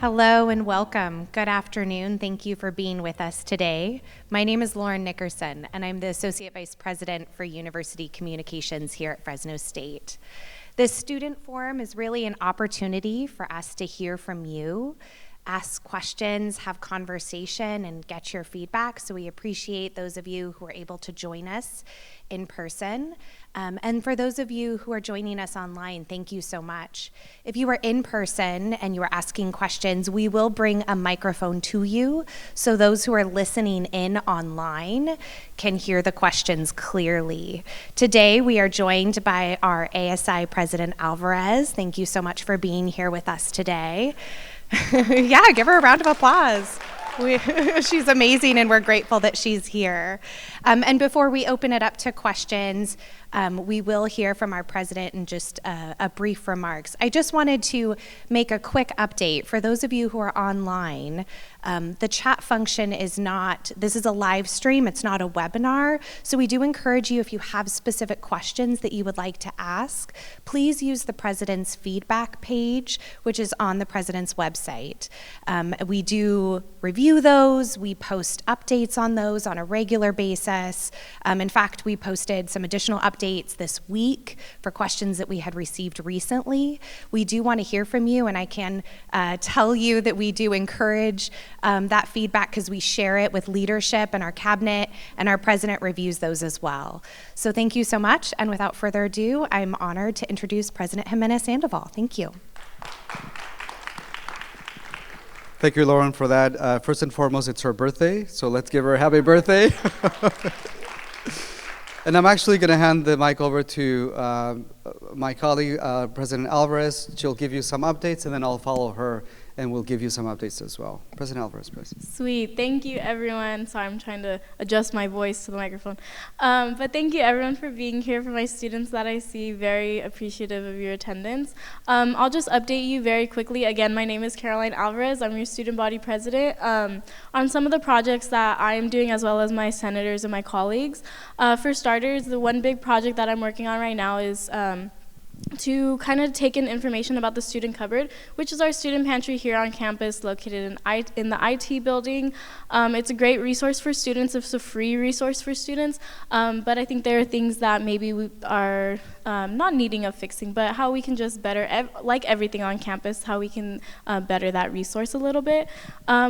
Hello and welcome. Good afternoon. Thank you for being with us today. My name is Lauren Nickerson, and I'm the Associate Vice President for University Communications here at Fresno State. This student forum is really an opportunity for us to hear from you, ask questions, have conversation, and get your feedback. So we appreciate those of you who are able to join us in person. And for those of you who are joining us online, thank you so much. If you are in person and you are asking questions, we will bring a microphone to you so those who are listening in online can hear the questions clearly. Today, we are joined by our ASI President Alvarez. Thank you so much for being here with us today. Yeah, give her a round of applause. She's amazing, and we're grateful that she's here. And before we open it up to questions, we will hear from our president in just a brief remarks. I just wanted to make a quick update for those of you who are online. The chat function is not, this is a live stream, it's not a webinar, so we do encourage you, if you have specific questions that you would like to ask, please use the president's feedback page, which is on the president's website. We do review those, we post updates on those on a regular basis. In fact, we posted some additional updates this week for questions that we had received recently. We do want to hear from you, and I can tell you that we do encourage that feedback because we share it with leadership and our cabinet, and our president reviews those as well. So thank you so much, and without further ado, I'm honored to introduce President Jimenez Sandoval. Thank you. Thank you, Lauren, for that. First and foremost, it's her birthday, so let's give her a happy birthday. And I'm actually going to hand the mic over to my colleague, President Alvarez. She'll give you some updates, and then I'll follow her, and we'll give you some updates as well. President Alvarez, please. Sweet. Thank you, everyone. Sorry, I'm trying to adjust my voice to the microphone. But thank you, everyone, for being here. For my students that I see, very appreciative of your attendance. I'll just update you very quickly. Again, my name is Caroline Alvarez. I'm your student body president. On some of the projects that I am doing, as well as my senators and my colleagues. For starters, the one big project that I'm working on right now is to kind of take in information about the student cupboard, which is our student pantry here on campus located in the IT building. It's a great resource for students. It's a free resource for students, but I think there are things that maybe we are not needing of fixing, but how we can just better, like everything on campus, how we can better that resource a little bit.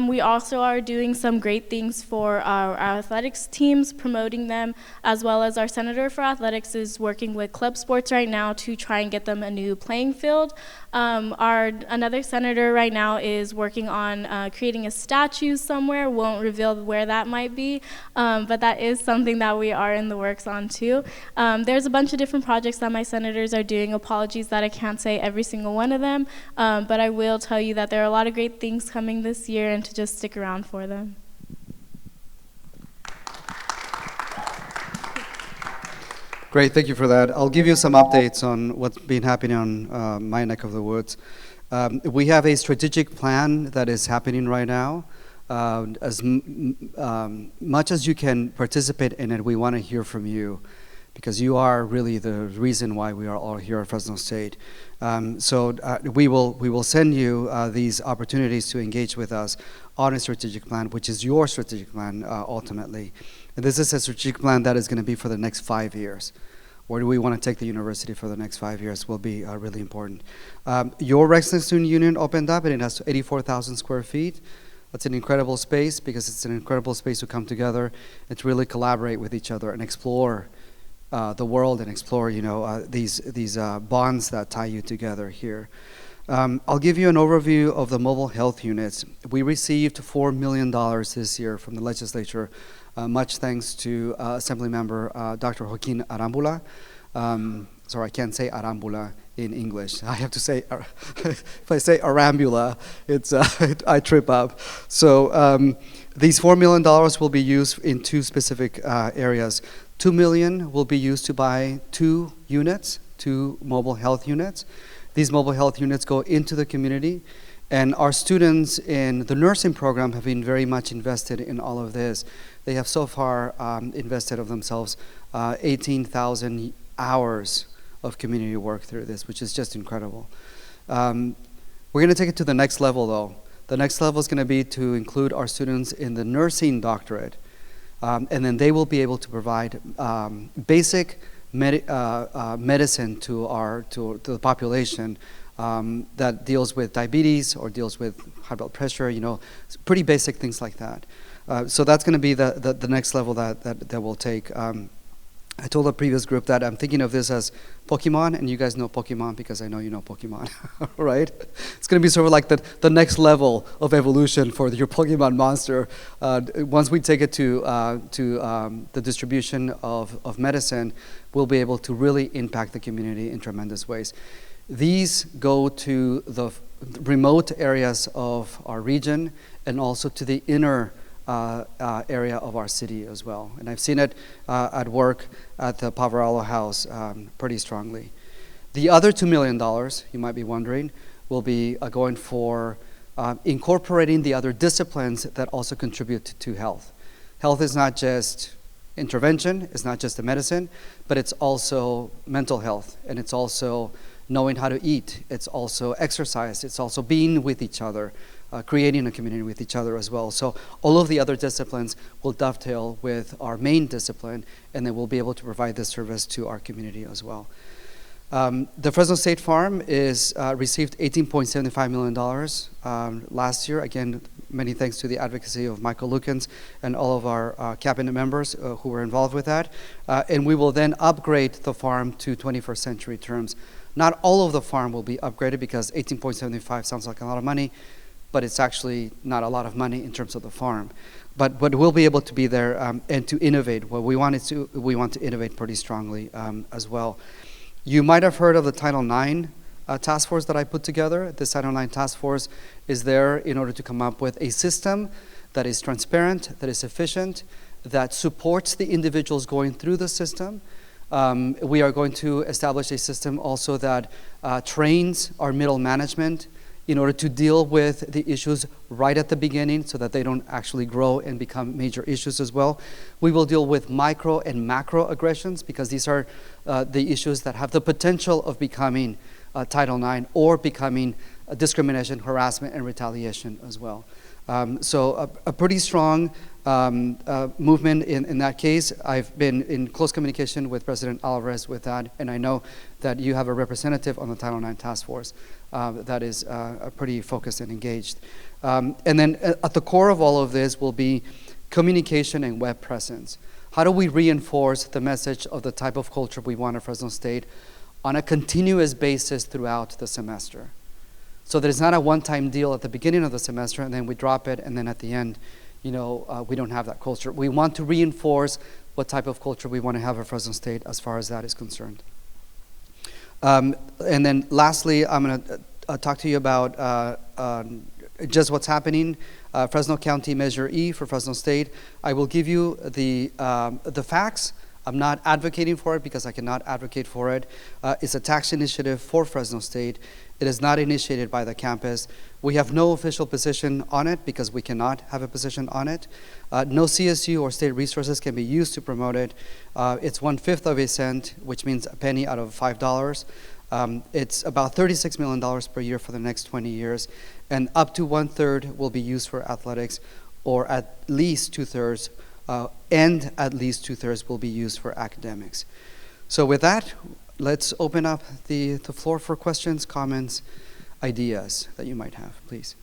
We also are doing some great things for our athletics teams, promoting them, as well as our senator for athletics is working with club sports right now to try and get them a new playing field. Another senator right now is working on creating a statue somewhere. Won't reveal where that might be, but that is something that we are in the works on too. There's a bunch of different projects that my senators are doing. Apologies that I can't say every single one of them, but I will tell you that there are a lot of great things coming this year and to just stick around for them. Great, thank you for that. I'll give you some updates on what's been happening on my neck of the woods. We have a strategic plan that is happening right now. As much as you can participate in it, we want to hear from you because you are really the reason why we are all here at Fresno State. So we will send you these opportunities to engage with us on a strategic plan, which is your strategic plan ultimately. And this is a strategic plan that is going to be for the next 5 years. Where do we want to take the university for the next 5 years will be really important. Your Rexton Student Union opened up, and it has 84,000 square feet. That's an incredible space because it's an incredible space to come together and to really collaborate with each other and explore the world and explore, these bonds that tie you together here. I'll give you an overview of the mobile health units. We received $4 million this year from the legislature, much thanks to Assembly Member Dr. Joaquin Arambula. Sorry, I can't say Arambula in English. I have to say, if I say Arambula, I trip up. So these $4 million will be used in two specific areas. $2 million will be used to buy two mobile health units. These mobile health units go into the community, and our students in the nursing program have been very much invested in all of this. They have so far invested of themselves 18,000 hours of community work through this, which is just incredible. We're going to take it to the next level, though. The next level is going to be to include our students in the nursing doctorate. And then they will be able to provide basic medicine to the population that deals with diabetes or deals with high blood pressure, pretty basic things like that. So that's going to be the next level that we'll take. I told the previous group that I'm thinking of this as Pokemon, and you guys know Pokemon because I know you know Pokemon, right? It's going to be sort of like the next level of evolution for your Pokemon monster. Once we take it to the distribution of medicine, we'll be able to really impact the community in tremendous ways. These go to the remote areas of our region and also to the inner area of our city as well. And I've seen it at work at the Poverello House pretty strongly. The other $2 million, you might be wondering, will be going for incorporating the other disciplines that also contribute to health. Health is not just intervention, it's not just the medicine, but it's also mental health, and it's also knowing how to eat, it's also exercise, it's also being with each other, creating a community with each other as well. So all of the other disciplines will dovetail with our main discipline, and then we'll be able to provide this service to our community as well. The Fresno State Farm received $18.75 million last year. Again, many thanks to the advocacy of Michael Lukens and all of our cabinet members who were involved with that. And we will then upgrade the farm to 21st century terms. Not all of the farm will be upgraded because 18.75 sounds like a lot of money, but it's actually not a lot of money in terms of the farm. But we'll be able to be there and to innovate. What we want to innovate pretty strongly as well. You might have heard of the Title IX task force that I put together. This Title IX task force is there in order to come up with a system that is transparent, that is efficient, that supports the individuals going through the system. We are going to establish a system also that trains our middle management in order to deal with the issues right at the beginning so that they don't actually grow and become major issues as well. We will deal with micro and macro aggressions because these are the issues that have the potential of becoming Title IX or becoming discrimination, harassment, and retaliation as well. So a pretty strong movement in that case. I've been in close communication with President Alvarez with that, and I know that you have a representative on the Title IX task force that is pretty focused and engaged. And then at the core of all of this will be communication and web presence. How do we reinforce the message of the type of culture we want at Fresno State on a continuous basis throughout the semester? So that it's not a one-time deal at the beginning of the semester and then we drop it and then at the end, we don't have that culture. We want to reinforce what type of culture we want to have at Fresno State as far as that is concerned. And then lastly, I'm going to talk to you about just what's happening. Fresno County Measure E for Fresno State. I will give you the facts. I'm not advocating for it because I cannot advocate for it. It's a tax initiative for Fresno State. It is not initiated by the campus. We have no official position on it because we cannot have a position on it. No CSU or state resources can be used to promote it. It's 1/5 of a cent, which means a penny out of $5. It's about $36 million per year for the next 20 years, and up to 1/3 will be used for athletics, or at least 2/3, and at least 2/3 will be used for academics. So with that, let's open up the floor for questions, comments, ideas that you might have, please.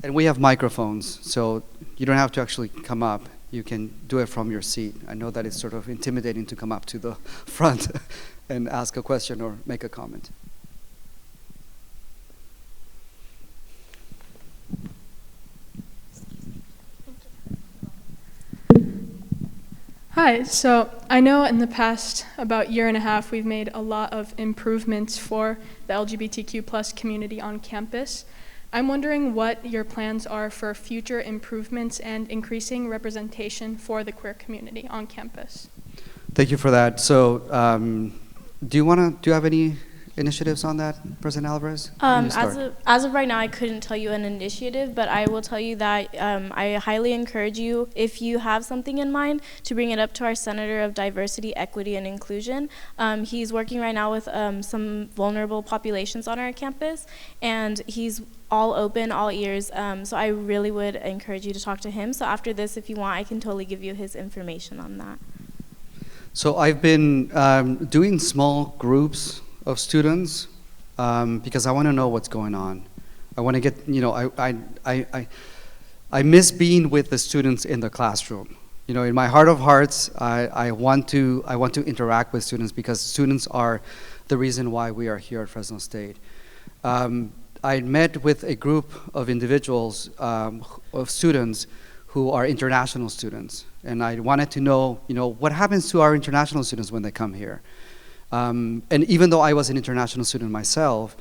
And we have microphones, so you don't have to actually come up. You can do it from your seat. I know that it's sort of intimidating to come up to the front and ask a question or make a comment. Hi, so I know in the past about year and a half we've made a lot of improvements for the LGBTQ plus community on campus. I'm wondering what your plans are for future improvements and increasing representation for the queer community on campus. Thank you for that. So do you have any initiatives on that, President Alvarez? Can you start? As of right now, I couldn't tell you an initiative, but I will tell you that I highly encourage you, if you have something in mind, to bring it up to our Senator of Diversity, Equity, and Inclusion. He's working right now with some vulnerable populations on our campus, and he's all open, all ears, so I really would encourage you to talk to him. So after this, if you want, I can totally give you his information on that. So I've been doing small groups of students because I want to know what's going on. I want to get, I miss being with the students in the classroom. In my heart of hearts, I want to interact with students because students are the reason why we are here at Fresno State. I met with a group of individuals, of students who are international students, and I wanted to know, what happens to our international students when they come here. And even though I was an international student myself,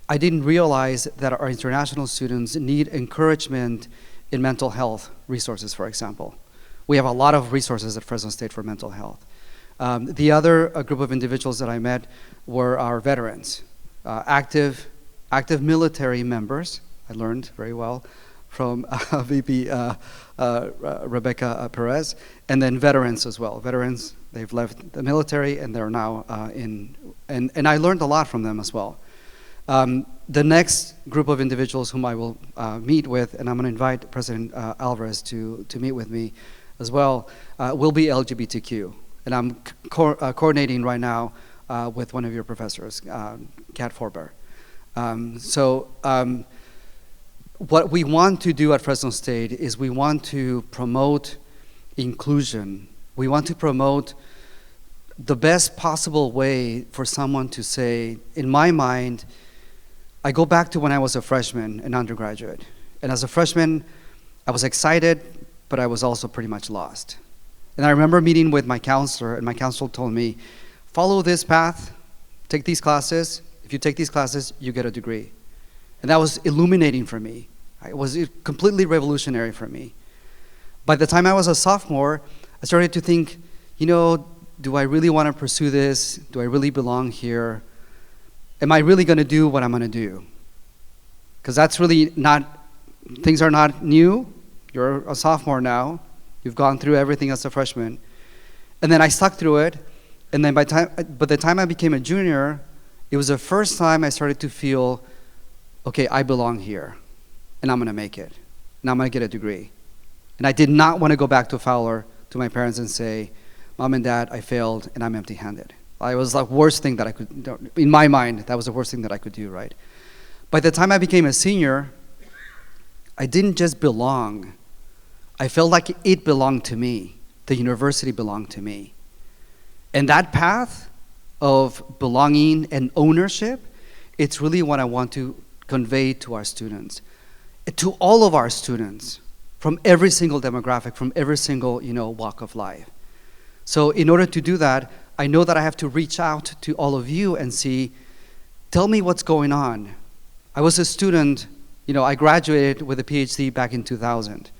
I didn't realize that our international students need encouragement in mental health resources, for example. We have a lot of resources at Fresno State for mental health. The other group of individuals that I met were our veterans, active military members. I learned very well from VP Rebecca Perez, and then veterans as well. Veterans, they've left the military and they're now and I learned a lot from them as well. The next group of individuals whom I will meet with, and I'm going to invite President Alvarez to meet with me as well, will be LGBTQ. And I'm coordinating right now with one of your professors, Kat Forber. What we want to do at Fresno State is we want to promote inclusion. We want to promote the best possible way for someone to say, in my mind, I go back to when I was a freshman, an undergraduate. And as a freshman, I was excited, but I was also pretty much lost. And I remember meeting with my counselor, and my counselor told me, follow this path, take these classes. If you take these classes, you get a degree. And that was illuminating for me. It was completely revolutionary for me. By the time I was a sophomore, I started to think, do I really want to pursue this? Do I really belong here? Am I really going to do what I'm going to do? Because that's really not, things are not new. You're a sophomore now. You've gone through everything as a freshman. And then I stuck through it. And then by the time I became a junior, it was the first time I started to feel, okay, I belong here, and I'm going to make it, and I'm going to get a degree. And I did not want to go back to Fowler to my parents and say, Mom and Dad, I failed, and I'm empty-handed. It was the worst thing that I could, in my mind, that was the worst thing that I could do, right? By the time I became a senior, I didn't just belong. I felt like it belonged to me. The university belonged to me. And that path of belonging and ownership, it's really what I want to convey to our students, to all of our students, from every single demographic, from every single walk of life. So in order to do that, I know that I have to reach out to all of you and see, tell me what's going on. I was a student, I graduated with a PhD back in 2000.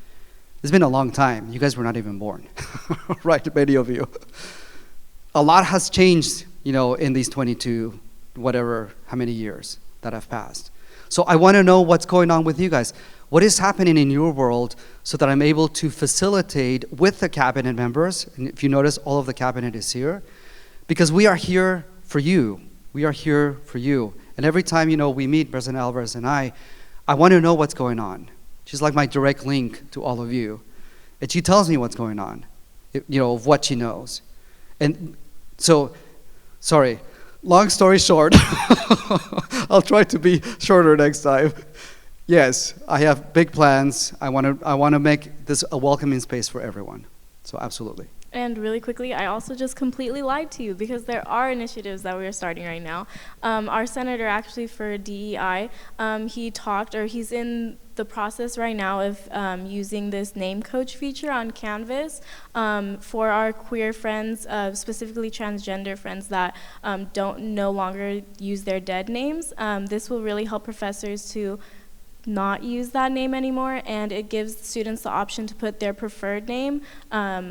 It's been a long time. You guys were not even born, right, many of you. A lot has changed, in these 22, how many years that have passed. So I want to know what's going on with you guys. What is happening in your world so that I'm able to facilitate with the cabinet members, and if you notice, all of the cabinet is here, because we are here for you. We are here for you. And every time, we meet, President Alvarez and I want to know what's going on. She's like my direct link to all of you. And she tells me what's going on, of what she knows. And so, sorry, long story short, I'll try to be shorter next time. Yes, I have big plans. I want to make this a welcoming space for everyone. So absolutely. And really quickly, I also just completely lied to you because there are initiatives that we are starting right now. Our senator actually for DEI, he's in the process right now of using this name coach feature on Canvas for our queer friends, specifically transgender friends that don't no longer use their dead names. This will really help professors to not use that name anymore, and it gives students the option to put their preferred name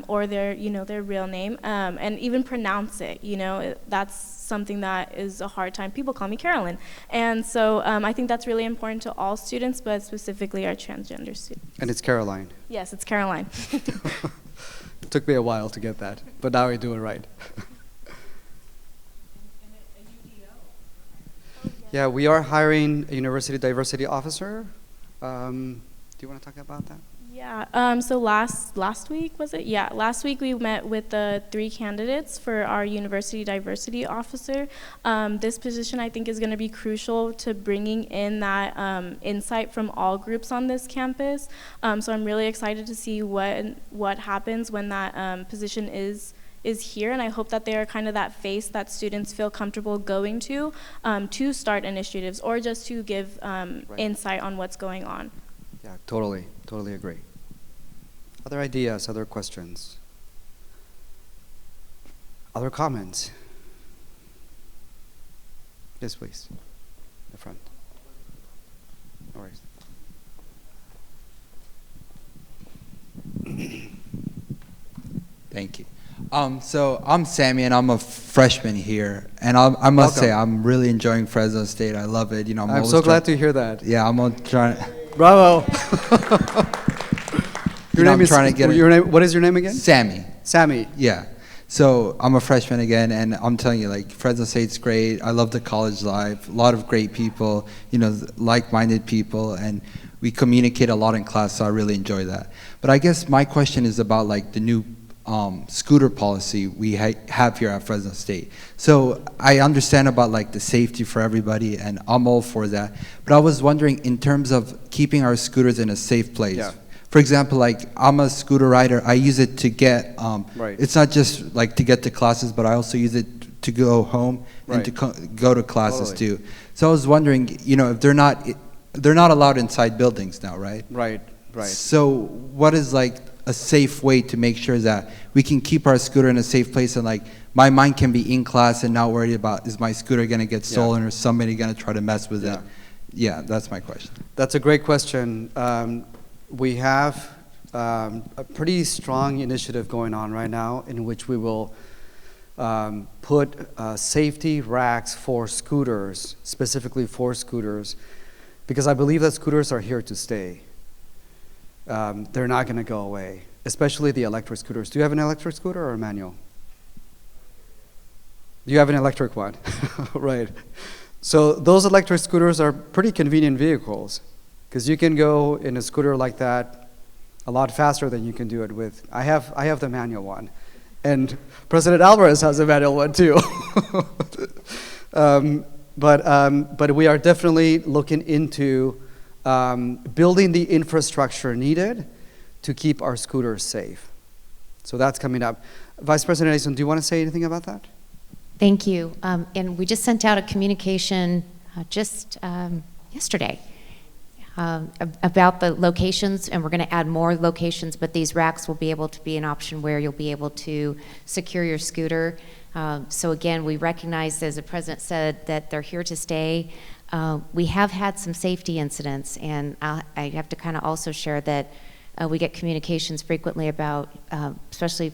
or their real name, and even pronounce it. That's something that is a hard time. People call me Carolyn, and so I think that's really important to all students, but specifically our transgender students. And it's Caroline. Yes, it's Caroline. It took me a while to get that, but now I do it right. Yeah, we are hiring a university diversity officer. Do you want to talk about that? Yeah, so last week, was it? Yeah, last week we met with the 3 candidates for our university diversity officer. This position I think is going to be crucial to bringing in that insight from all groups on this campus. So I'm really excited to see what happens when that position is here, and I hope that they are kind of that face that students feel comfortable going to start initiatives or just to give insight on what's going on. Yeah, totally agree. Other ideas, other questions? Other comments? Yes, please. In the front. No worries. Thank you. So I'm Sammy, and I'm a freshman here, and I must say I'm really enjoying Fresno State. I love it. I'm so glad to hear that. Yeah, I'm trying. Bravo. Your name is. What is your name again? Sammy. Sammy. Yeah. So I'm a freshman again, and I'm telling you, like, Fresno State's great. I love the college life. A lot of great people. Like-minded people, and we communicate a lot in class. So I really enjoy that. But I guess my question is about like the new scooter policy we have here at Fresno State. So I understand about like the safety for everybody, and I'm all for that. But I was wondering, in terms of keeping our scooters in a safe place. Yeah. For example, like I'm a scooter rider. I use it to get. Right. It's not just like to get to classes, but I also use it to go home and to go to classes too. So I was wondering, if they're not allowed inside buildings now, right? Right. So what is like a safe way to make sure that we can keep our scooter in a safe place, and like my mind can be in class and not worried about, is my scooter going to get stolen or somebody going to try to mess with it? Yeah, that's my question. That's a great question. We have a pretty strong initiative going on right now in which we will put safety racks for scooters, specifically for scooters, because I believe that scooters are here to stay. They're not going to go away, especially the electric scooters. Do you have an electric scooter or a manual? You have an electric one, right. So those electric scooters are pretty convenient vehicles, because you can go in a scooter like that a lot faster than you can do it with. I have the manual one, and President Alvarez has a manual one too. But we are definitely looking into building the infrastructure needed to keep our scooters safe. So that's coming up. Vice President Edison, do you want to say anything about that? Thank you. And we just sent out a communication just yesterday about the locations, and we're going to add more locations, but these racks will be able to be an option where you'll be able to secure your scooter. So again, we recognize, as the President said, that they're here to stay. We have had some safety incidents, and I have to kind of also share that we get communications frequently about, especially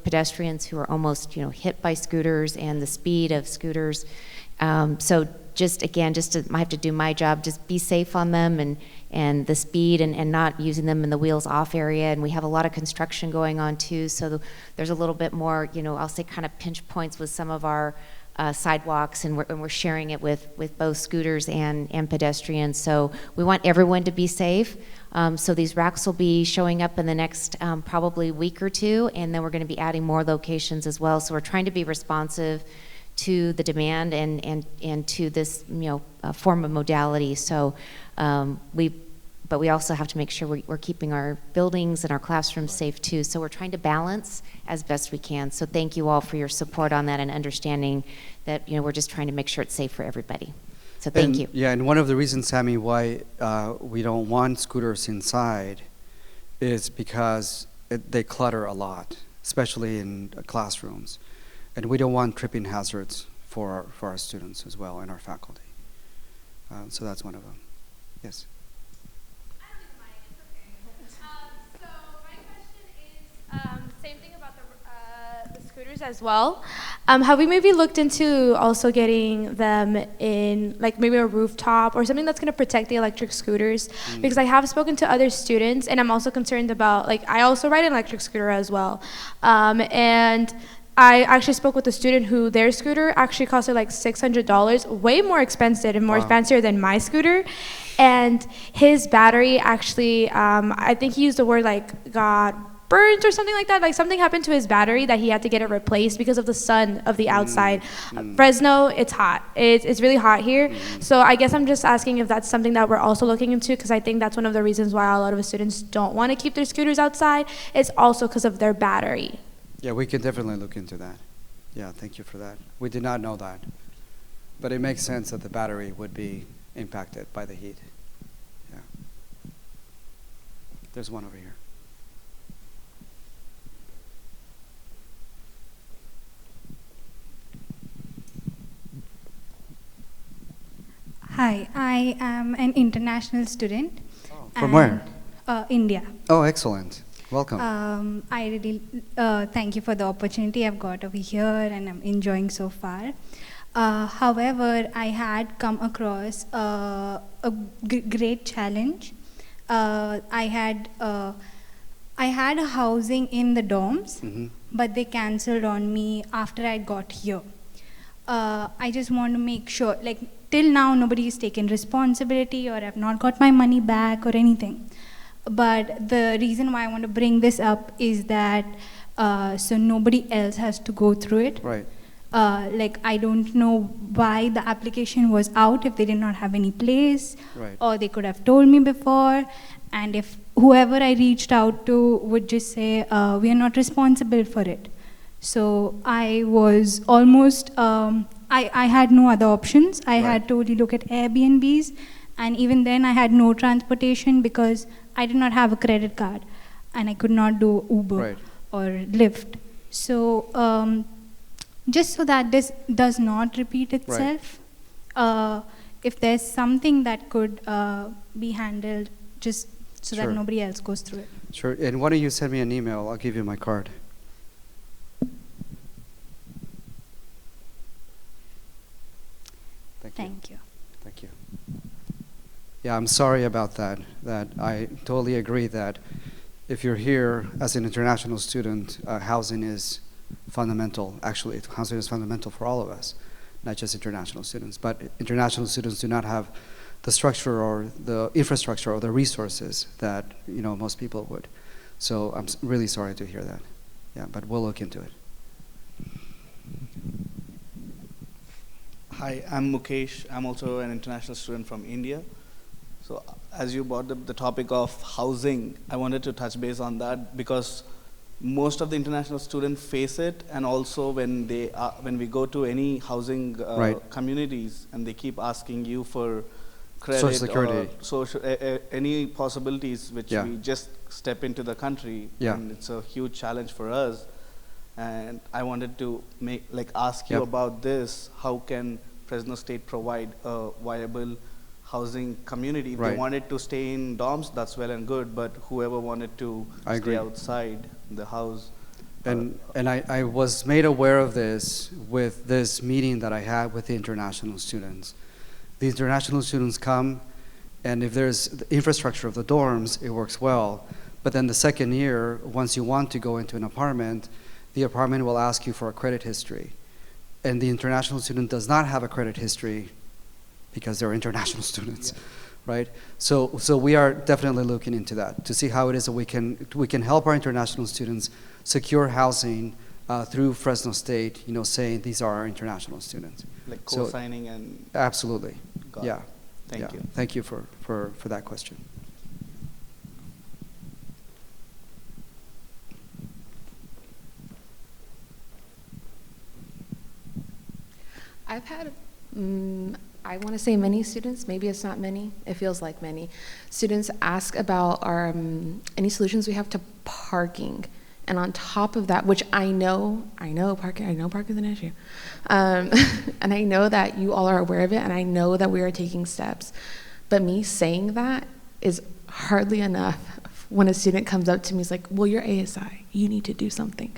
pedestrians who are almost, hit by scooters and the speed of scooters. So just again, I have to do my job, just be safe on them and the speed and not using them in the wheels off area. And we have a lot of construction going on too, so there's a little bit more, I'll say kind of pinch points with some of our sidewalks, and we're sharing it with both scooters and pedestrians. So we want everyone to be safe. So these racks will be showing up in the next probably week or two, and then we're going to be adding more locations as well. So we're trying to be responsive to the demand and to this form of modality. So but we also have to make sure we're keeping our buildings and our classrooms safe too. So we're trying to balance as best we can. So thank you all for your support on that and understanding that we're just trying to make sure it's safe for everybody. So thank you. Yeah, and one of the reasons, Sammy, why we don't want scooters inside is because they clutter a lot, especially in classrooms. And we don't want tripping hazards for our students as well and our faculty. So that's one of them. Yes? scooters as well. Have we maybe looked into also getting them in like maybe a rooftop or something that's going to protect the electric scooters? Because I have spoken to other students, and I'm also concerned about, like, I also ride an electric scooter as well. And I actually spoke with a student who their scooter actually costed like $600, way more expensive and more fancier than my scooter. And his battery actually, I think he used the word like got burnt or something like that. Like something happened to his battery that he had to get it replaced because of the sun of the outside. Fresno, it's hot. It's really hot here. So I guess I'm just asking if that's something that we're also looking into, because I think that's one of the reasons why a lot of students don't want to keep their scooters outside. It's also because of their battery. Yeah, we can definitely look into that. Yeah, thank you for that. We did not know that. But it makes sense that the battery would be impacted by the heat. Yeah. There's one over here. Hi, I am an international student. From where? India. Oh, excellent. Welcome. I really thank you for the opportunity I've got over here, and I'm enjoying so far. However, I had come across a great challenge. I had a housing in the dorms, but they cancelled on me after I got here. I just want to make sure, like, till now nobody has taken responsibility, or I've not got my money back or anything. But the reason why I want to bring this up is that so nobody else has to go through it. Right. Like, I don't know why the application was out if they did not have any place, Right. or they could have told me before. And if whoever I reached out to would just say, we are not responsible for it. So I was almost, I had no other options. I had to only look at Airbnbs, and even then I had no transportation because I did not have a credit card, and I could not do Uber or Lyft. So just so that this does not repeat itself, if there's something that could be handled just so that nobody else goes through it. Sure. And why don't you send me an email? I'll give you my card. Thank you. Thank you. Yeah, I'm sorry about that. That I totally agree that if you're here as an international student, housing is fundamental. Actually, housing is fundamental for all of us, not just international students. But international students do not have the structure or the infrastructure or the resources that most people would. So I'm really sorry to hear that. Yeah, but we'll look into it. Hi, I'm Mukesh. I'm also an international student from India. So as you brought up the topic of housing, I wanted to touch base on that because most of the international students face it, and also when we go to any housing communities and they keep asking you for credit Social Security. or social, any possibilities which we just step into the country, and it's a huge challenge for us. And I wanted to ask you about this. How can Fresno State provide a viable housing community? If they wanted to stay in dorms, that's well and good, but whoever wanted to stay outside the house. And I was made aware of this with this meeting that I had with the international students. The international students come, and if there's the infrastructure of the dorms, it works well. But then the second year, once you want to go into an apartment, the apartment will ask you for a credit history. And the international student does not have a credit history because they're international students, right? So we are definitely looking into that to see how it is that we can help our international students secure housing through Fresno State, saying these are our international students. Like co-signing and... Absolutely, yeah. Thank you. Thank you for that question. I've had, I want to say many students, maybe it's not many, it feels like many, students ask about our, any solutions we have to parking. And on top of that, which I know parking is an issue. And I know that you all are aware of it, and I know that we are taking steps. But me saying that is hardly enough when a student comes up to me and is like, well, you're ASI, you need to do something.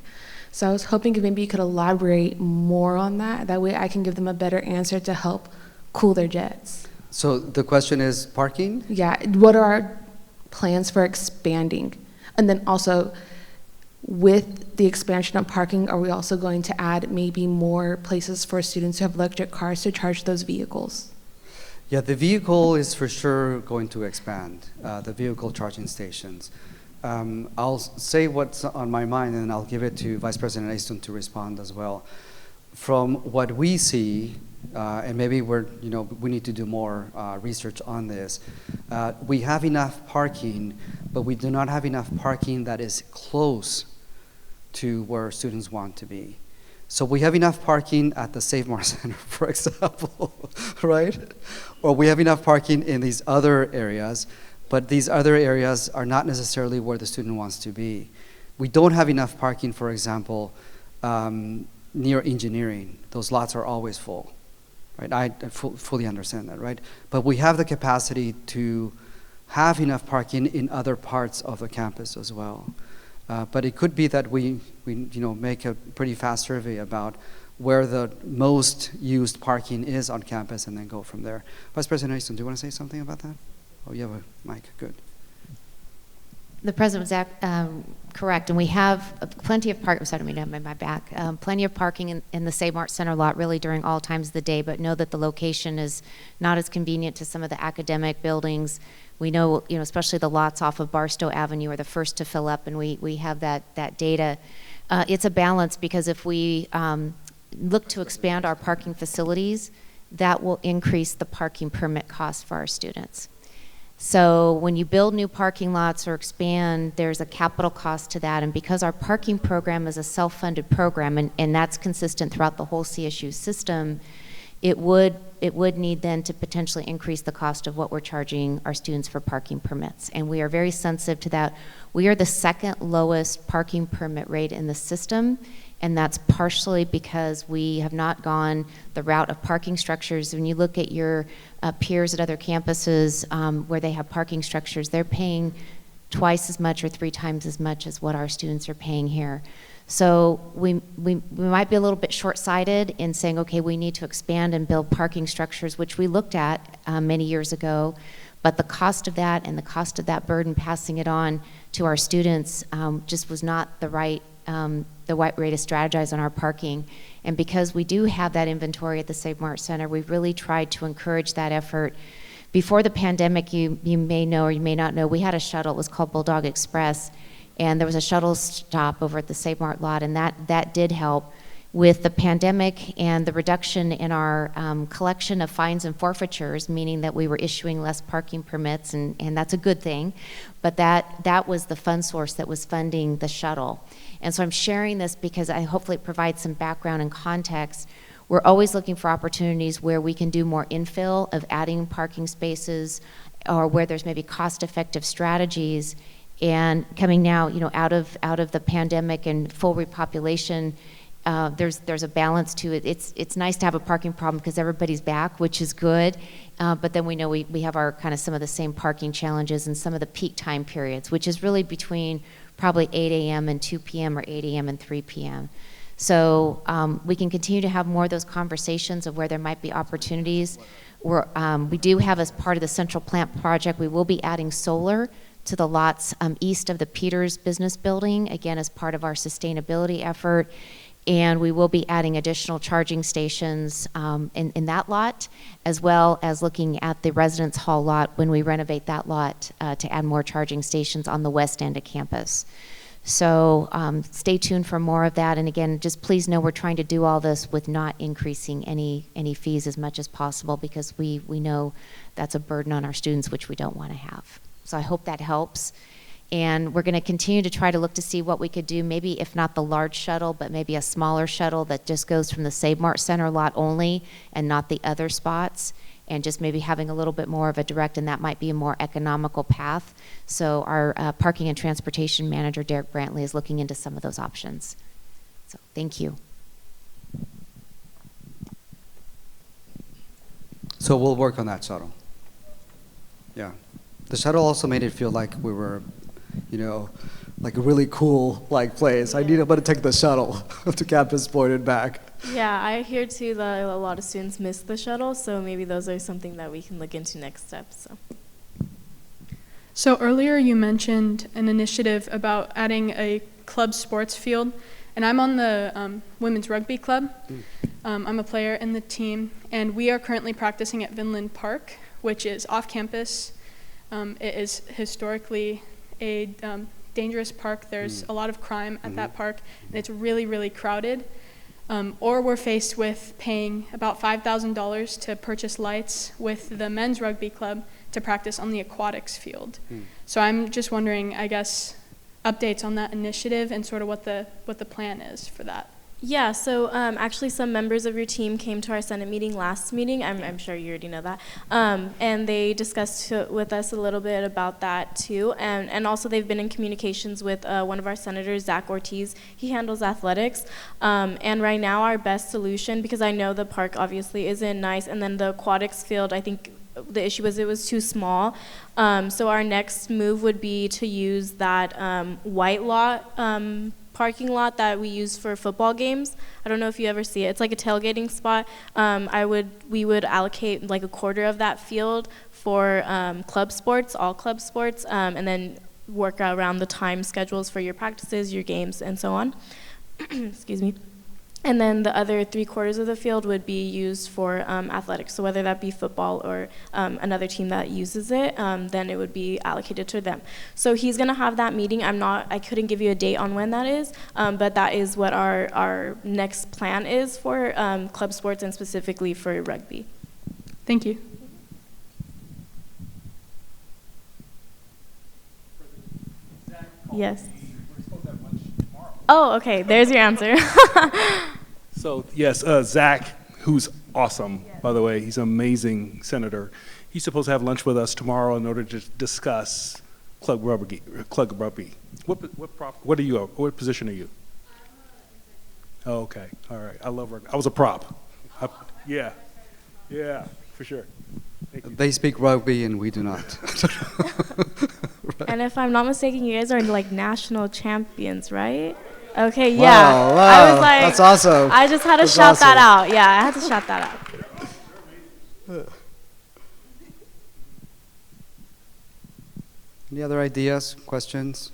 So I was hoping if maybe you could elaborate more on that. That way I can give them a better answer to help cool their jets. So the question is parking? Yeah, what are our plans for expanding? And then also, with the expansion of parking, are we also going to add maybe more places for students who have electric cars to charge those vehicles? Yeah, the vehicle is for sure going to expand, the vehicle charging stations. I'll say what's on my mind, and I'll give it to Vice President Easton to respond as well. From what we see, and maybe we need to do more research on this. We have enough parking, but we do not have enough parking that is close to where students want to be. So we have enough parking at the Save Mart Center, for example, right? Or we have enough parking in these other areas, but these other areas are not necessarily where the student wants to be. We don't have enough parking, for example, near engineering. Those lots are always full, right? I fully understand that, right? But we have the capacity to have enough parking in other parts of the campus as well. But it could be that we make a pretty fast survey about where the most used parking is on campus and then go from there. Vice President Easton, do you want to say something about that? Oh, you have a mic, good. The President was correct, and we have plenty of parking. Sorry, I don't mean to have my back. Plenty of parking in the Save Mart Center lot, really during all times of the day. But know that the location is not as convenient to some of the academic buildings. We know, especially the lots off of Barstow Avenue are the first to fill up, and we have that data. It's a balance because if we look to expand our parking facilities, that will increase the parking permit cost for our students. So when you build new parking lots or expand, there's a capital cost to that. And because our parking program is a self-funded program, and that's consistent throughout the whole CSU system, it would need then to potentially increase the cost of what we're charging our students for parking permits. And we are very sensitive to that. We are the second lowest parking permit rate in the system, and that's partially because we have not gone the route of parking structures. When you look at your peers at other campuses where they have parking structures, they're paying twice as much or 3 times as much as what our students are paying here. So we might be a little bit short-sighted in saying, okay, we need to expand and build parking structures, which we looked at many years ago, but the cost of that and the cost of that burden passing it on to our students just was not the right way to strategize on our parking. And because we do have that inventory at the Save Mart Center, we've really tried to encourage that effort. Before the pandemic, you may know or you may not know, we had a shuttle. It was called Bulldog Express. And there was a shuttle stop over at the Save Mart lot, and that did help. With the pandemic and the reduction in our collection of fines and forfeitures, meaning that we were issuing less parking permits, and that's a good thing, but that was the fund source that was funding the shuttle. And so I'm sharing this because I hopefully it provides some background and context. We're always looking for opportunities where we can do more infill of adding parking spaces, or where there's maybe cost-effective strategies. And coming now, out of the pandemic and full repopulation, there's a balance to it. It's nice to have a parking problem because everybody's back, which is good. But then we know we have our kind of some of the same parking challenges in some of the peak time periods, which is really between probably 8 a.m. and 2 p.m. or 8 a.m. and 3 p.m. So we can continue to have more of those conversations of where there might be opportunities. We do have, as part of the Central Plant Project, we will be adding solar to the lots east of the Peters Business Building, again, as part of our sustainability effort. And we will be adding additional charging stations in that lot, as well as looking at the Residence Hall lot when we renovate that lot to add more charging stations on the west end of campus. So stay tuned for more of that. And again, just please know we're trying to do all this with not increasing any fees as much as possible, because we know that's a burden on our students, which we don't want to have. So I hope that helps. And we're going to continue to try to look to see what we could do, maybe if not the large shuttle, but maybe a smaller shuttle that just goes from the Save Mart Center lot only and not the other spots, and just maybe having a little bit more of a direct, and that might be a more economical path. So our parking and transportation manager, Derek Brantley, is looking into some of those options. So thank you. So we'll work on that shuttle. Yeah. The shuttle also made it feel like we were, like a really cool like place. I'm going to take the shuttle to Campus Point and back. Yeah, I hear too that a lot of students miss the shuttle, so maybe those are something that we can look into next steps. So earlier you mentioned an initiative about adding a club sports field, and I'm on the women's rugby club. I'm a player in the team, and we are currently practicing at Vinland Park, which is off campus. It is historically a dangerous park. There's a lot of crime at that park, and it's really, really crowded. Or we're faced with paying about $5,000 to purchase lights with the men's rugby club to practice on the aquatics field. So I'm just wondering, I guess, updates on that initiative and sort of what the plan is for that. Yeah, so actually some members of your team came to our Senate meeting last meeting. I'm sure you already know that. And they discussed with us a little bit about that too. And also they've been in communications with one of our senators, Zach Ortiz. He handles athletics. And right now our best solution, because I know the park obviously isn't nice, and then the aquatics field, I think the issue was it was too small. So our next move would be to use that white lot parking lot that we use for football games. I don't know if you ever see it. It's like a tailgating spot. We would allocate like a quarter of that field for club sports, all club sports, and then work around the time schedules for your practices, your games, and so on. Excuse me. And then the other 3/4 of the field would be used for athletics. So whether that be football or another team that uses it, then it would be allocated to them. So he's going to have that meeting. I couldn't give you a date on when that is, but that is what our next plan is for club sports and specifically for rugby. Thank you. Yes. Oh, okay. There's your answer. So, yes, Zach, who's awesome, by the way. He's an amazing senator. He's supposed to have lunch with us tomorrow in order to discuss club rugby. What are you? What position are you? Oh, okay. All right. I love rugby. I was a prop. Yeah, for sure. They speak rugby and we do not. Right. And if I'm not mistaken, you guys are like national champions, right? Okay, yeah. Wow, I was like, that's awesome. I just had to shout that out. Yeah, I had to shout that out. Any other ideas, questions?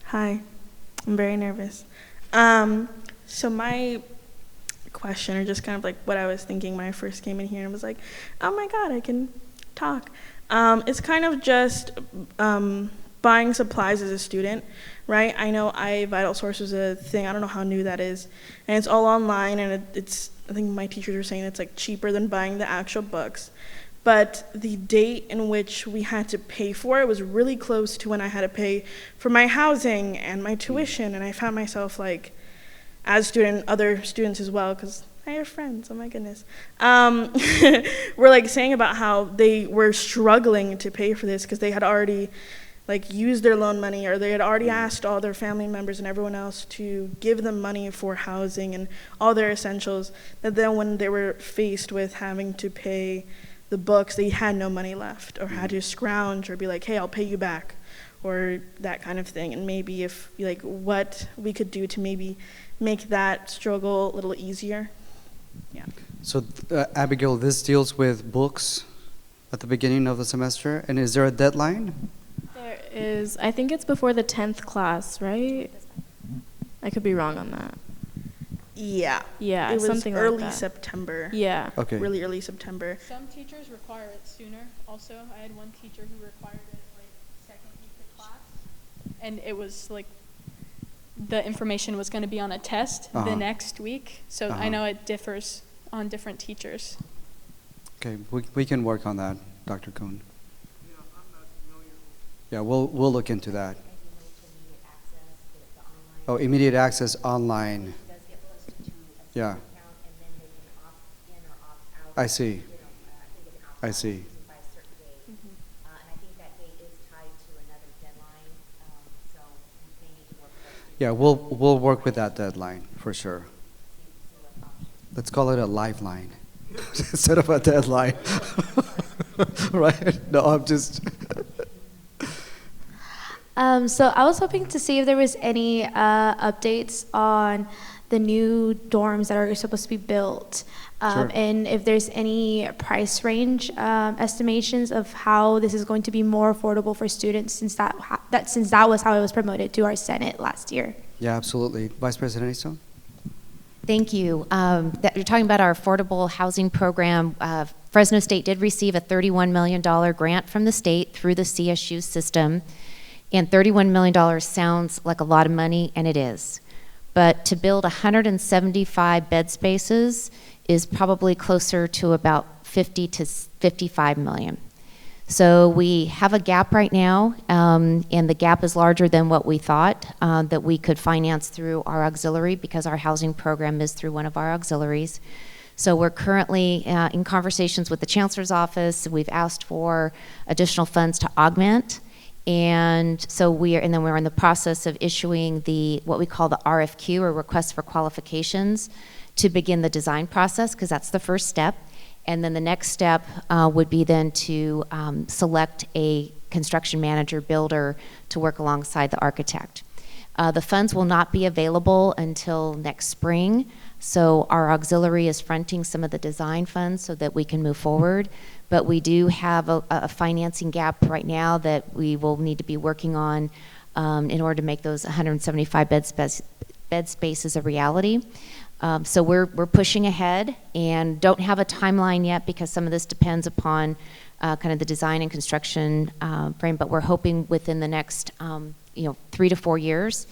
Hi, I'm very nervous. So my question, or just kind of like what I was thinking when I first came in here and was like, oh my God, I can talk. It's kind of just buying supplies as a student, right? I know VitalSource is a thing. I don't know how new that is. And it's all online, and it's I think my teachers were saying it's like cheaper than buying the actual books. But the date in which we had to pay for it was really close to when I had to pay for my housing and my tuition. And I found myself like, as a student, other students as well, because I have friends, oh my goodness, were like saying about how they were struggling to pay for this because they had already like used their loan money, or they had already asked all their family members and everyone else to give them money for housing and all their essentials, that then when they were faced with having to pay the books, they had no money left, or had to scrounge or be like, hey, I'll pay you back, or that kind of thing. And maybe if like what we could do to maybe make that struggle a little easier. Yeah. So Abigail, this deals with books at the beginning of the semester, and is there a deadline? There is, I think it's before the 10th class, right? I could be wrong on that. Yeah. Yeah, it was something early like that. September. Yeah. Okay. Really early September. Some teachers require it sooner. Also, I had one teacher who required it like second week of class, and it was like the information was going to be on a test the next week. So I know it differs on different teachers. Okay, we can work on that, Dr. Kuhn. Yeah, we'll look into that. Oh, immediate access online. Yeah. I see. I see. Yeah, we'll work with that deadline for sure. Let's call it a lifeline instead of a deadline. Right? No, I'm just. So I was hoping to see if there was any updates on the new dorms that are supposed to be built, Sure. and if there's any price range estimations of how this is going to be more affordable for students, since that was how it was promoted to our Senate last year. Yeah, absolutely. Vice President Easton? Thank you. You're talking about our affordable housing program. Fresno State did receive a $31 million grant from the state through the CSU system. And $31 million sounds like a lot of money, and it is. But to build 175 bed spaces is probably closer to about 50 to 55 million. So we have a gap right now, and the gap is larger than what we thought that we could finance through our auxiliary, because our housing program is through one of our auxiliaries. So we're currently in conversations with the Chancellor's office. We've asked for additional funds to augment. And so we're in the process of issuing what we call the RFQ, or request for qualifications, to begin the design process, because that's the first step. And then the next step would be then to select a construction manager builder to work alongside the architect. The funds will not be available until next spring, so our auxiliary is fronting some of the design funds so that we can move forward. But we do have a financing gap right now that we will need to be working on in order to make those 175 bed spaces a reality. So we're pushing ahead and don't have a timeline yet, because some of this depends upon kind of the design and construction frame. But we're hoping within the next 3 to 4 years,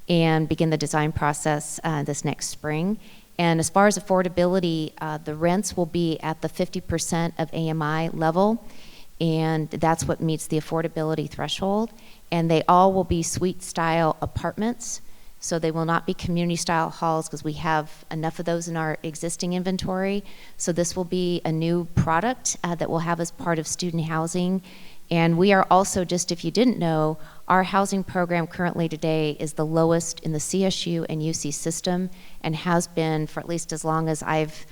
and begin the design process this next spring. And as far as affordability, the rents will be at the 50% of AMI level, and that's what meets the affordability threshold. And they all will be suite-style apartments, so they will not be community-style halls, because we have enough of those in our existing inventory. So this will be a new product that we'll have as part of student housing. And we are also, just if you didn't know, our housing program currently today is the lowest in the CSU and UC system, and has been for at least as long as I've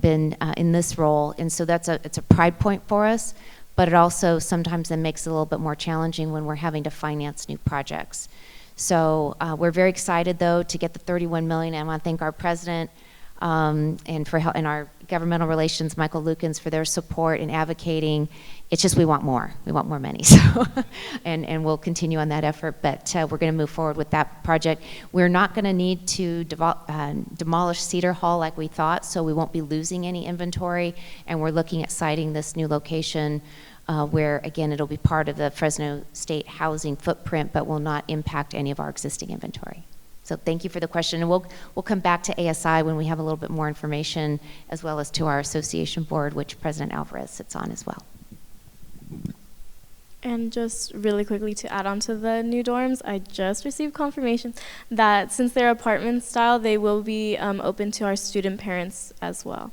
been in this role. And so it's a pride point for us, but it also sometimes then makes it a little bit more challenging when we're having to finance new projects. So we're very excited, though, to get the $31 million, and I want to thank our president and our governmental relations, Michael Lukens, for their support in advocating. It's just we want more. We want more money. So, and we'll continue on that effort. But we're going to move forward with that project. We're not going to need to demolish Cedar Hall like we thought, so we won't be losing any inventory. And we're looking at siting this new location where, again, it'll be part of the Fresno State housing footprint, but will not impact any of our existing inventory. So thank you for the question, and we'll come back to ASI when we have a little bit more information, as well as to our association board, which President Alvarez sits on as well. And just really quickly to add on to the new dorms, I just received confirmation that since they're apartment style, they will be open to our student parents as well.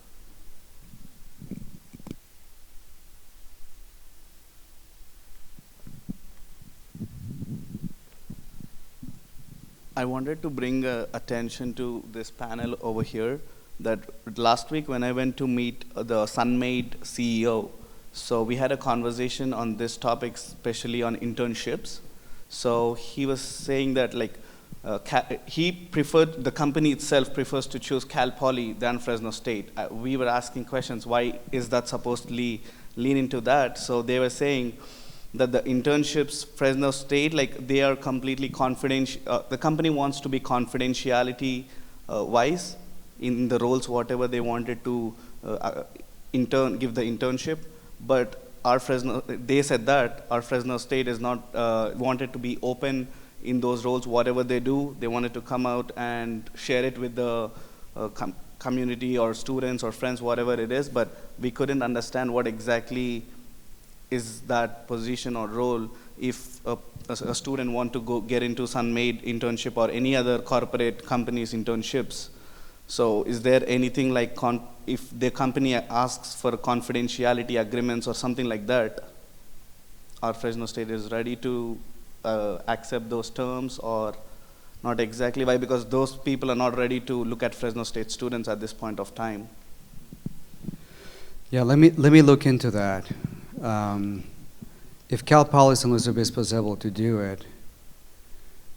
I wanted to bring attention to this panel over here, that last week when I went to meet the Sunmade CEO, so we had a conversation on this topic, especially on internships. So he was saying that the company itself prefers to choose Cal Poly than Fresno State. We were asking questions, why is that supposedly lean into that? So they were saying that the internships, Fresno State, they are completely confidential. The company wants to be confidentiality wise in the roles, whatever they wanted to give the internship. But they said that our Fresno State is not wanted to be open in those roles. Whatever they do, they wanted to come out and share it with the community or students or friends, whatever it is. But we couldn't understand what exactly is that position or role if a student want to get into Sunmade internship or any other corporate company's internships. So is there anything like if the company asks for confidentiality agreements or something like that, our Fresno State is ready to accept those terms, or not exactly? Why? Because those people are not ready to look at Fresno State students at this point of time. Yeah, let me look into that. if Cal Poly San Luis Obispo is able to do it,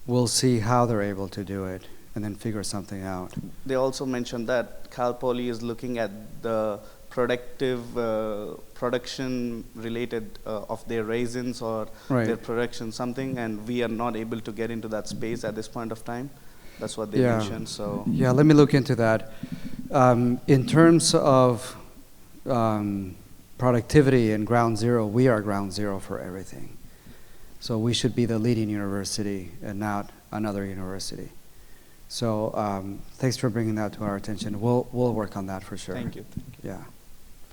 we'll see how they're able to do it and then figure something out. They also mentioned that Cal Poly is looking at the production related of their raisins or their production something, and we are not able to get into that space at this point of time. That's what they mentioned. So yeah, let me look into that. In terms of productivity and ground zero, we are ground zero for everything. So we should be the leading university and not another university. So thanks for bringing that to our attention. We'll work on that for sure. Thank you. Yeah.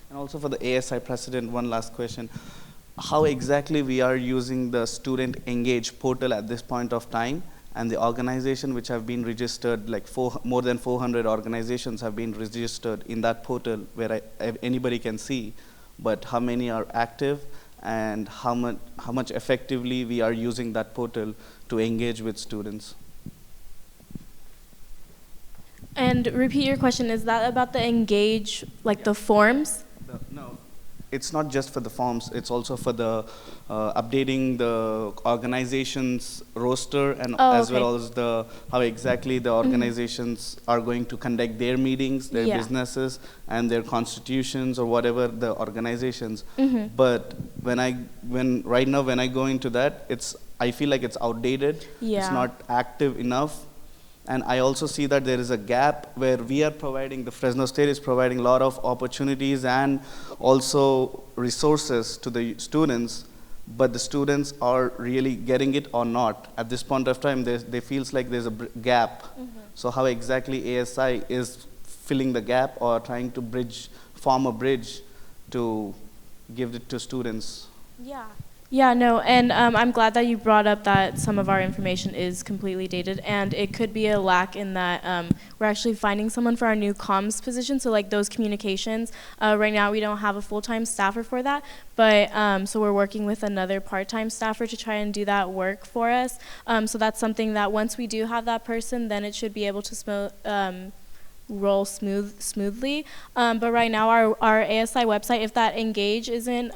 And also for the ASI president, one last question. How exactly we are using the Student Engage portal at this point of time, and the organization which have been registered, like more than 400 organizations have been registered in that portal where anybody can see, but how many are active and how much effectively we are using that portal to engage with students. And repeat your question, is that about the Engage, like the forms? No, it's not just for the forms, it's also for the updating the organization's roster and as well as how exactly the organizations are going to conduct their meetings, their businesses, and their constitutions or whatever the organizations. But right now when I go into that, I feel like it's outdated. It's not active enough. And I also see that there is a gap where the Fresno State is providing a lot of opportunities and also resources to the students, but the students are really getting it or not. At this point of time, they feels like there's a gap. So how exactly ASI is filling the gap or trying to form a bridge to give it to students? Yeah, no, and I'm glad that you brought up that some of our information is completely dated, and it could be a lack in that we're actually finding someone for our new comms position, so like those communications. Right now we don't have a full-time staffer for that, but so we're working with another part-time staffer to try and do that work for us. So that's something that once we do have that person, then it should be able to roll smoothly. But right now our ASI website, if that Engage isn't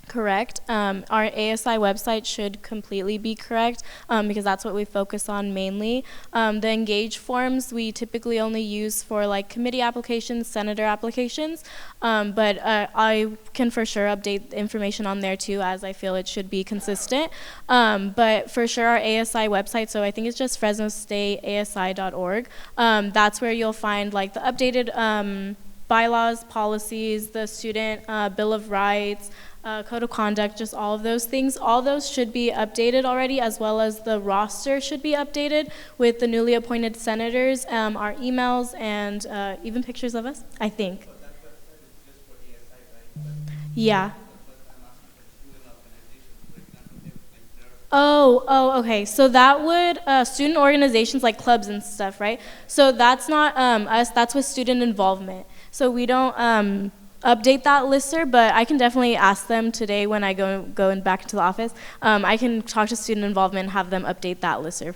correct, our ASI website should completely be correct because that's what we focus on mainly. The Engage forms we typically only use for like committee applications, senator applications, but I can for sure update the information on there too, as I feel it should be consistent. But for sure our ASI website, so I think it's just FresnoStateASI.org, that's where you'll find like the updated bylaws, policies, the student Bill of Rights, code of conduct, just all of those things. All those should be updated already, as well as the roster should be updated with the newly appointed senators, our emails, and even pictures of us, I think. But that website is just for ASI, right? Yeah. Okay. So that would, student organizations like clubs and stuff, right? So that's not us, that's with student involvement. So we don't update that listserv, but I can definitely ask them today when I go back into the office. I can talk to student involvement and have them update that listserv.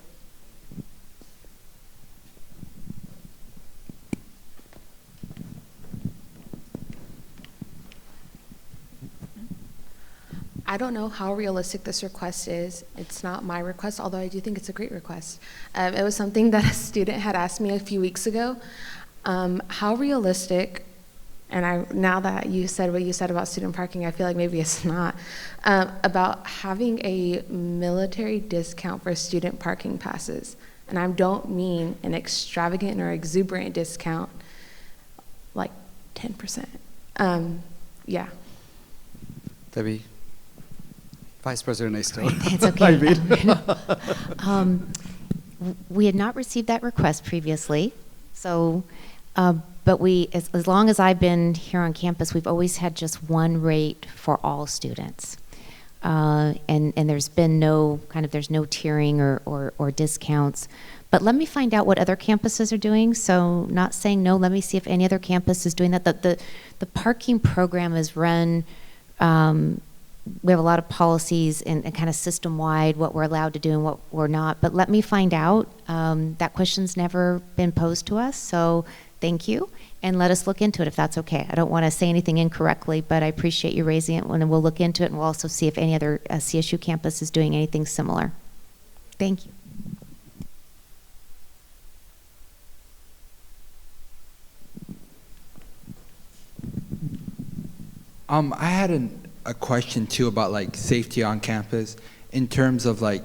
I don't know how realistic this request is. It's not my request, although I do think it's a great request. It was something that a student had asked me a few weeks ago. How realistic, and now that you said what you said about student parking, I feel like maybe it's not, about having a military discount for student parking passes. And I don't mean an extravagant or exuberant discount, like 10%. Yeah. Debbie? Vice President Aisto. It's okay. We had not received that request previously, so, but as long as I've been here on campus, we've always had just one rate for all students. And there's been there's no tiering or discounts. But let me find out what other campuses are doing. So not saying no, let me see if any other campus is doing that. The parking program is run, we have a lot of policies and kind of system-wide, what we're allowed to do and what we're not. But let me find out. That question's never been posed to us, so Thank you. And let us look into it if that's okay. I don't want to say anything incorrectly, but I appreciate you raising it, and we'll look into it, and we'll also see if any other CSU campus is doing anything similar. Thank you. I had a question too about like safety on campus in terms of like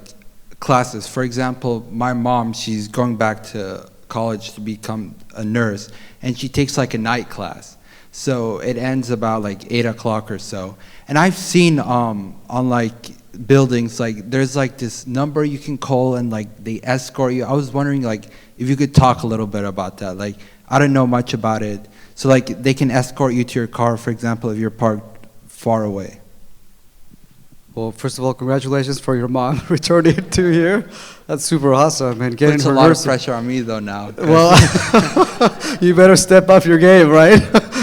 classes. For example, my mom, she's going back to college to become a nurse, and she takes like a night class. So it ends about like 8 o'clock or so. And I've seen on like buildings, like there's like this number you can call and like they escort you. I was wondering like if you could talk a little bit about that. Like I don't know much about it. So like they can escort you to your car, for example, if you're parked far away. Well, first of all, congratulations for your mom returning to here. That's super awesome. And getting Puts her a lot nursing. of pressure on me though now. Well, you better step up your game, right?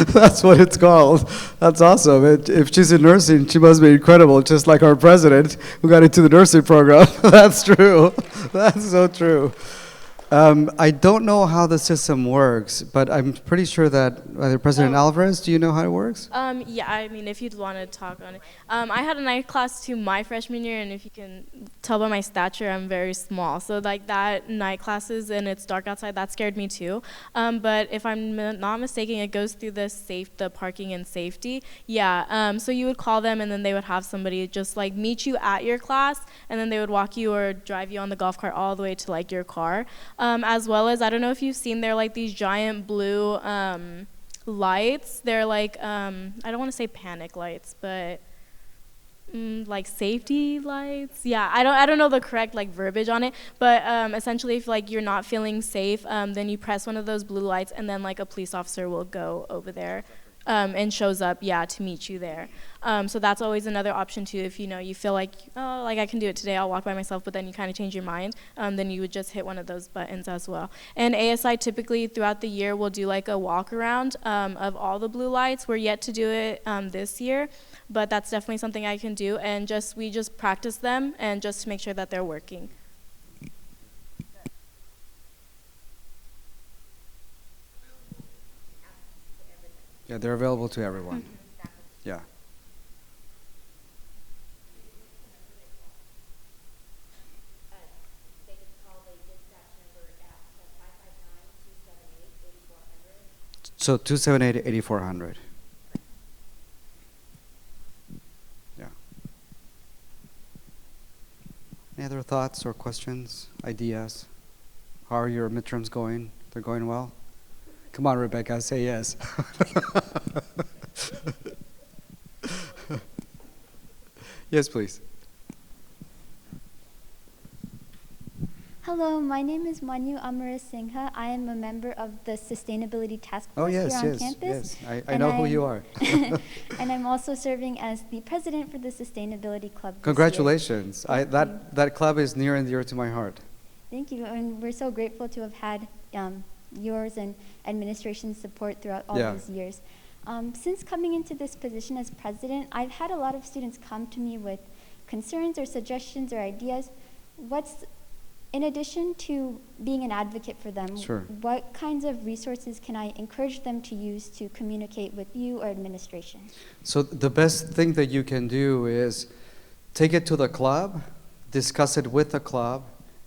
That's what it's called. That's awesome. If she's in nursing, she must be incredible, just like our president who got into the nursing program. That's true. That's so true. I don't know how the system works, but I'm pretty sure that either President Alvarez, do you know how it works? Yeah, I mean, if you'd want to talk on it. I had a night class too my freshman year, and if you can tell by my stature, I'm very small. So like that night classes and it's dark outside, that scared me too. But if I'm not mistaken, it goes through the parking and safety. Yeah, so you would call them, and then they would have somebody just like meet you at your class, and then they would walk you or drive you on the golf cart all the way to like your car. As well as, I don't know if you've seen, they're like these giant blue lights. They're like, I don't want to say panic lights, but like safety lights. Yeah, I don't know the correct like verbiage on it, but essentially if like you're not feeling safe, then you press one of those blue lights, and then like a police officer will go over there. And shows up, yeah, to meet you there. So that's always another option too. If you feel like, oh, like I can do it today, I'll walk by myself, but then you kind of change your mind, then you would just hit one of those buttons as well. And ASI typically throughout the year will do like a walk around of all the blue lights. We're yet to do it this year, but that's definitely something I can do. And we just practice them and just to make sure that they're working. Yeah, they're available to everyone. Yeah. So 278-8400. Yeah. Any other thoughts or questions, ideas? How are your midterms going? They're going well? Come on, Rebecca, say yes. Yes, please. Hello, my name is Manu Amara Singha. I am a member of the Sustainability Task Force here on campus. Yes, I know who you are. And I'm also serving as the president for the Sustainability Club. Congratulations. That club is near and dear to my heart. Thank you, and we're so grateful to have had yours and administration's support throughout all these years. Since coming into this position as president, I've had a lot of students come to me with concerns or suggestions or ideas. In addition to being an advocate for them, what kinds of resources can I encourage them to use to communicate with you or administration? So the best thing that you can do is take it to the club, discuss it with the club,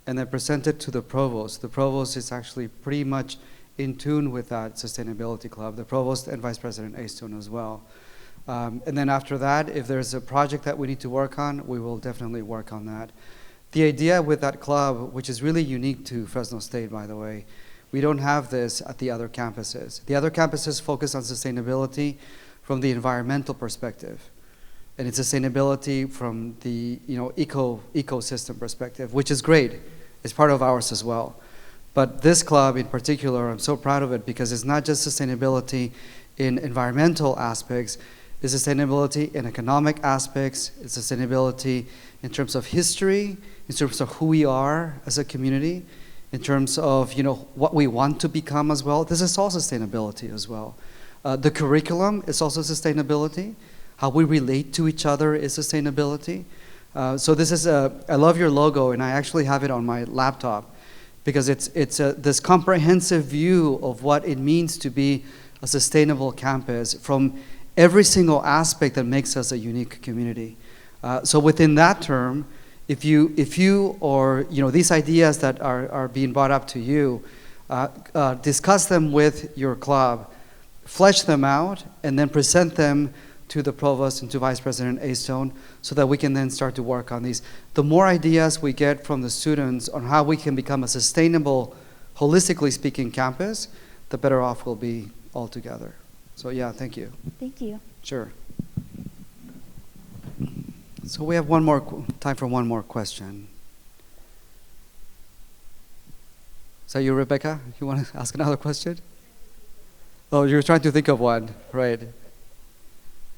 and then present it to the provost. The provost is actually pretty much in tune with that sustainability club, the provost and Vice President Aistone as well. And then after that, if there's a project that we need to work on, we will definitely work on that. The idea with that club, which is really unique to Fresno State, by the way, we don't have this at the other campuses. The other campuses focus on sustainability from the environmental perspective, and it's sustainability from the ecosystem perspective, which is great. It's part of ours as well. But this club in particular, I'm so proud of it because it's not just sustainability in environmental aspects, it's sustainability in economic aspects, it's sustainability in terms of history, in terms of who we are as a community, in terms of what we want to become as well. This is all sustainability as well. The curriculum is also sustainability. How we relate to each other is sustainability. So this is I love your logo, and I actually have it on my laptop. because it's this comprehensive view of what it means to be a sustainable campus from every single aspect that makes us a unique community. So within that term, if you or these ideas that are being brought up to you, discuss them with your club, flesh them out, and then present them to the provost and to Vice President Astone so that we can then start to work on these. The more ideas we get from the students on how we can become a sustainable, holistically speaking campus, the better off we'll be altogether. So yeah, thank you. Thank you. Sure. So we have time for one more question. Is that you, Rebecca? You want to ask another question? Oh, you're trying to think of one, right?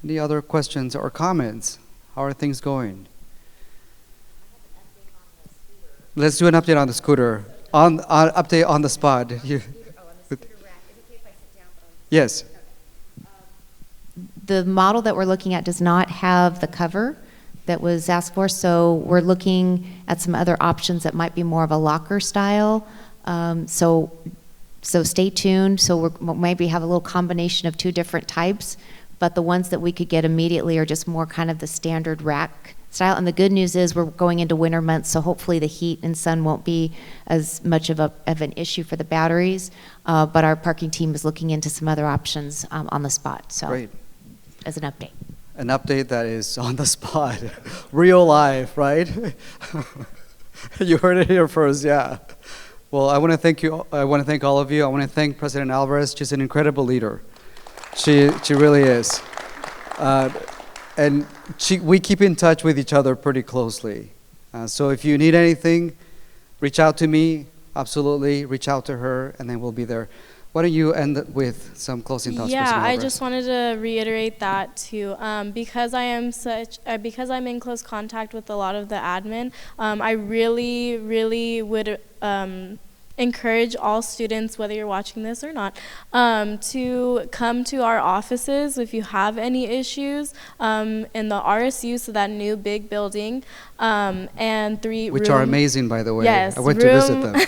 Any other questions or comments? How are things going? Let's do an update on the scooter. Update on the spot. Yes. The model that we're looking at does not have the cover that was asked for, so we're looking at some other options that might be more of a locker style. So stay tuned. So we'll maybe have a little combination of 2 different types, but the ones that we could get immediately are just more kind of the standard rack style. And the good news is we're going into winter months, so hopefully the heat and sun won't be as much of an issue for the batteries. But our parking team is looking into some other options on the spot. So, great. As an update. An update that is on the spot, real life, right? You heard it here first, yeah. Well, I want to thank you. I want to thank all of you. I want to thank President Alvarez. She's an incredible leader. She really is. And we keep in touch with each other pretty closely. So if you need anything, reach out to me. Absolutely, reach out to her, and then we'll be there. Why don't you end with some closing thoughts? Yeah, I just wanted to reiterate that too. Because I'm in close contact with a lot of the admin, I really would encourage all students, whether you're watching this or not, to come to our offices if you have any issues in the RSU, so that new big building, and which are amazing, by the way. Yes, I went to visit them.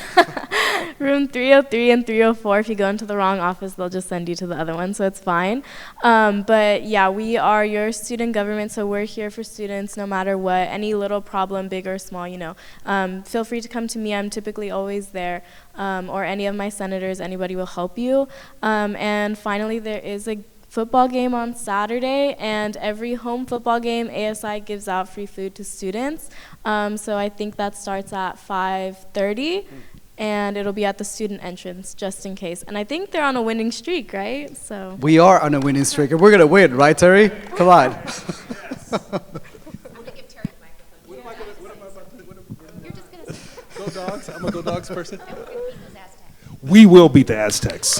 Room 303 and 304. If you go into the wrong office, they'll just send you to the other one, so it's fine. But yeah, we are your student government, so we're here for students no matter what. Any little problem, big or small, feel free to come to me. I'm typically always there, or any of my senators. Anybody will help you. And finally, there is a football game on Saturday, and every home football game, ASI gives out free food to students. So I think that starts at 5:30. And it'll be at the student entrance, just in case. And I think they're on a winning streak, right? So we are on a winning streak, and we're gonna win, right, Terry? Come on. Go Dogs. I'm a Go Dogs person. We will beat the Aztecs.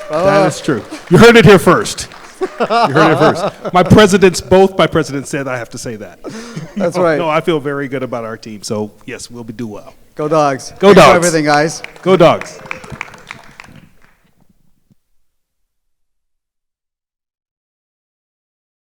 That is true. You heard it here first. Both my presidents said I have to say that. That's right. No, I feel very good about our team. So yes, we'll do well. Go Dogs. Go Dogs. Everything, guys. Go Dogs.